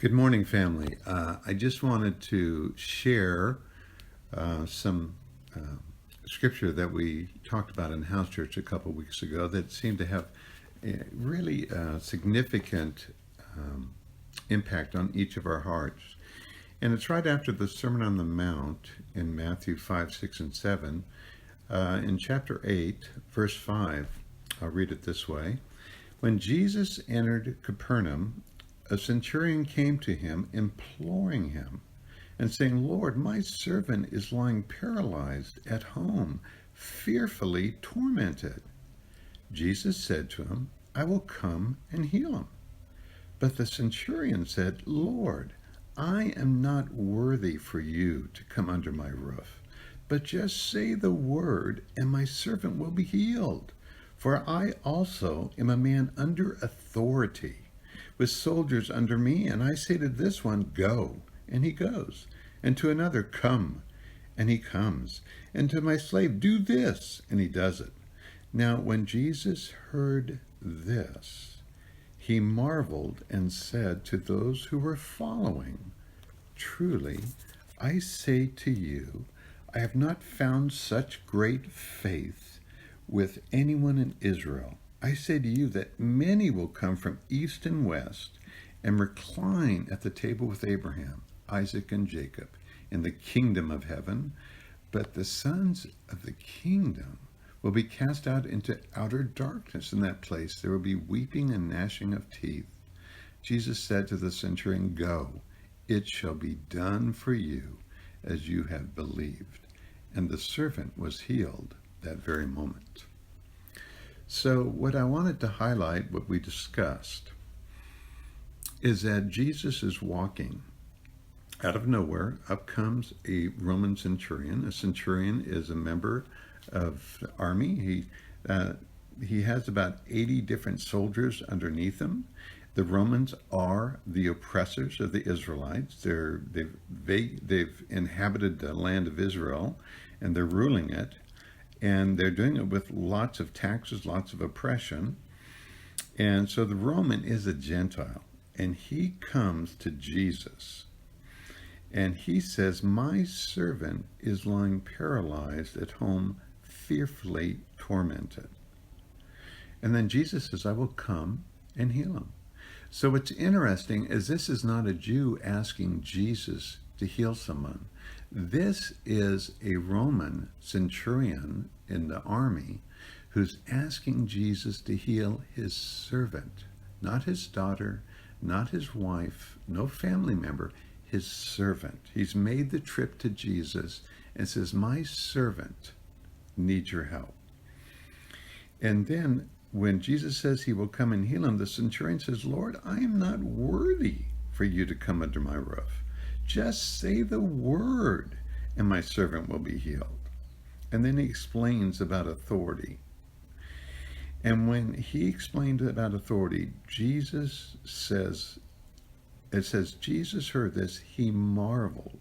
Good morning, family. I just wanted to share some scripture that we talked about in house church a couple weeks ago that seemed to have a really significant impact on each of our hearts. And it's right after the Sermon on the Mount in Matthew 5, 6, and 7. In chapter 8, verse 5, I'll read it this way. When Jesus entered Capernaum, a centurion came to him, imploring him, and saying, Lord, my servant is lying paralyzed at home, fearfully tormented. Jesus said to him, I will come and heal him. But the centurion said, Lord, I am not worthy for you to come under my roof, but just say the word, and my servant will be healed. For I also am a man under authority, with soldiers under me, and I say to this one, go, and he goes, and to another, come, and he comes, and to my slave, do this, and he does it. Now when Jesus heard this, he marveled and said to those who were following, truly, I say to you, I have not found such great faith with anyone in Israel. I say to you that many will come from east and west and recline at the table with Abraham, Isaac, and Jacob in the kingdom of heaven, but the sons of the kingdom will be cast out into outer darkness. In that place there will be weeping and gnashing of teeth. Jesus said to the centurion, go, it shall be done for you as you have believed. And the servant was healed that very moment. So what I wanted to highlight, what we discussed, is that Jesus is walking. Out of nowhere, up comes a Roman centurion. A centurion is a member of the army. He has about 80 different soldiers underneath him. The Romans are the oppressors of the Israelites. They've inhabited the land of Israel, and they're ruling it. And they're doing it with lots of taxes, lots of oppression. And so the Roman is a Gentile. And he comes to Jesus. And he says, my servant is lying paralyzed at home, fearfully tormented. And then Jesus says, I will come and heal him. So what's interesting is this is not a Jew asking Jesus to heal someone. This is a Roman centurion in the army who's asking Jesus to heal his servant, not his daughter, not his wife, no family member, his servant. He's made the trip to Jesus and says, my servant needs your help. And then when Jesus says he will come and heal him, the centurion says, Lord, I am not worthy for you to come under my roof. Just say the word, and my servant will be healed. And then he explains about authority. And when he explained about authority, Jesus says, Jesus heard this, he marveled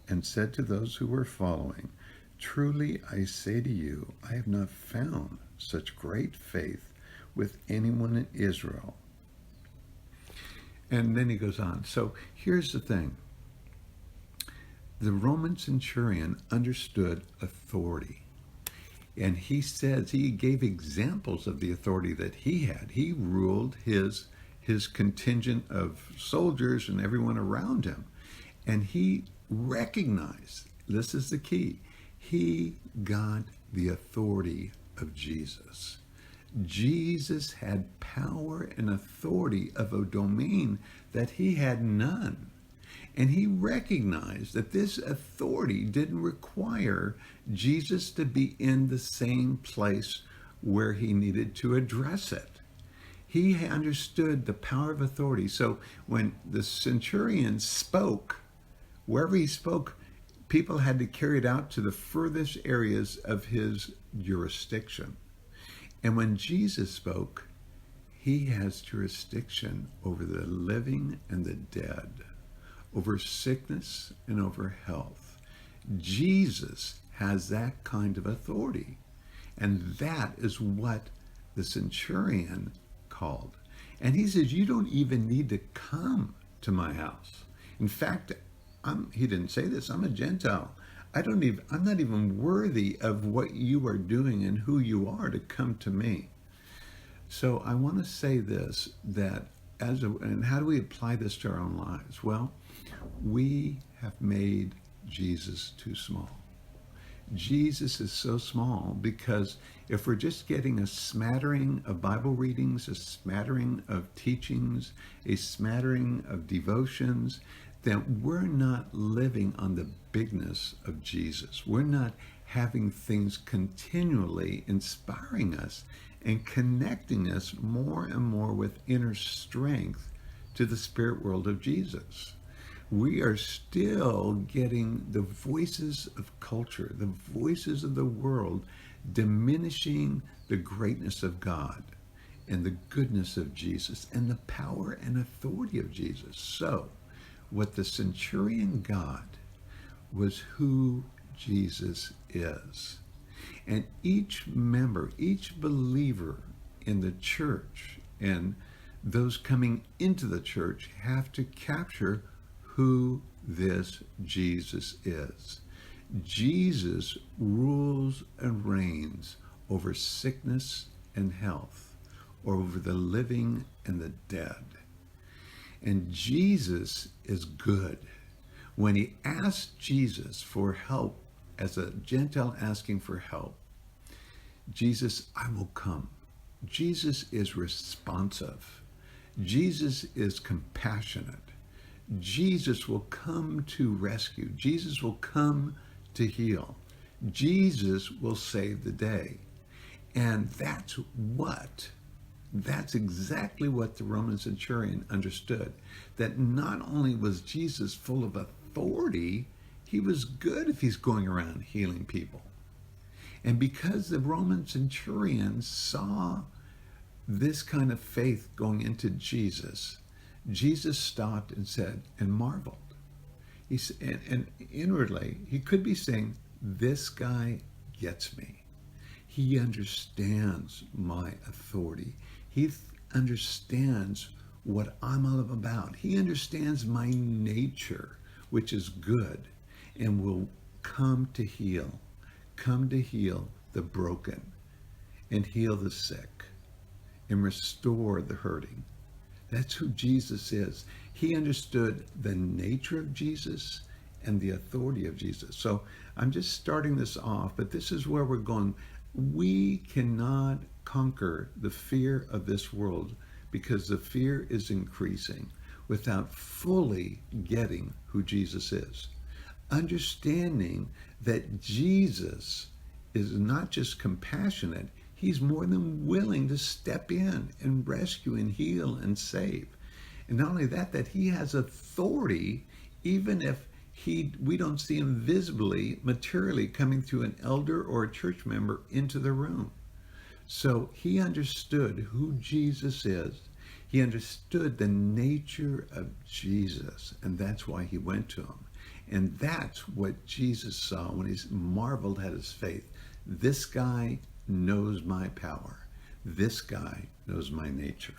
and said to those who were following, truly I say to you, I have not found such great faith with anyone in Israel. And then he goes on. So here's the thing. The Roman centurion understood authority. And he gave examples of the authority that he had. He ruled his contingent of soldiers and everyone around him. And he recognized, this is the key, he got the authority of Jesus. Jesus had power and authority of a domain that he had none. And he recognized that this authority didn't require Jesus to be in the same place where he needed to address it. He understood the power of authority. So when the centurion spoke, wherever he spoke, people had to carry it out to the furthest areas of his jurisdiction. And when Jesus spoke, he has jurisdiction over the living and the dead, over sickness and over health. Jesus has that kind of authority. And that is what the centurion called. And he says, you don't even need to come to my house. In fact, he didn't say this, I'm a Gentile. I'm not even worthy of what you are doing and who you are to come to me. So I want to say this, that and how do we apply this to our own lives? Well, we have made Jesus too small. Jesus is so small because if we're just getting a smattering of Bible readings, a smattering of teachings, a smattering of devotions, then we're not living on the bigness of Jesus. We're not having things continually inspiring us and connecting us more and more with inner strength to the spirit world of Jesus. We are still getting the voices of culture, the voices of the world, diminishing the greatness of God and the goodness of Jesus and the power and authority of Jesus. So, what the centurion got was who Jesus is. And each member, each believer in the church and those coming into the church have to capture who this Jesus is. Jesus rules and reigns over sickness and health, over the living and the dead. And Jesus is good. When he asked Jesus for help, as a Gentile asking for help, Jesus, I will come. Jesus is responsive. Jesus is compassionate. Jesus will come to rescue. Jesus will come to heal. Jesus will save the day. And that's exactly what the Roman centurion understood. That not only was Jesus full of authority, he was good if he's going around healing people. And because the Roman centurion saw this kind of faith going into Jesus, Jesus stopped and said, and marveled. And inwardly, he could be saying, this guy gets me. He understands my authority. He understands what I'm all about. He understands my nature, which is good, and will come to heal the broken, and heal the sick, and restore the hurting. That's who Jesus is. He understood the nature of Jesus and the authority of Jesus. So I'm just starting this off, but this is where we're going. We cannot conquer the fear of this world because the fear is increasing without fully getting who Jesus is. Understanding that Jesus is not just compassionate, he's more than willing to step in and rescue and heal and save. And not only that, that he has authority, even if we don't see him visibly, materially coming through an elder or a church member into the room. So he understood who Jesus is. He understood the nature of Jesus, and that's why he went to him. And that's what Jesus saw when he marveled at his faith. This guy knows my power. This guy knows my nature.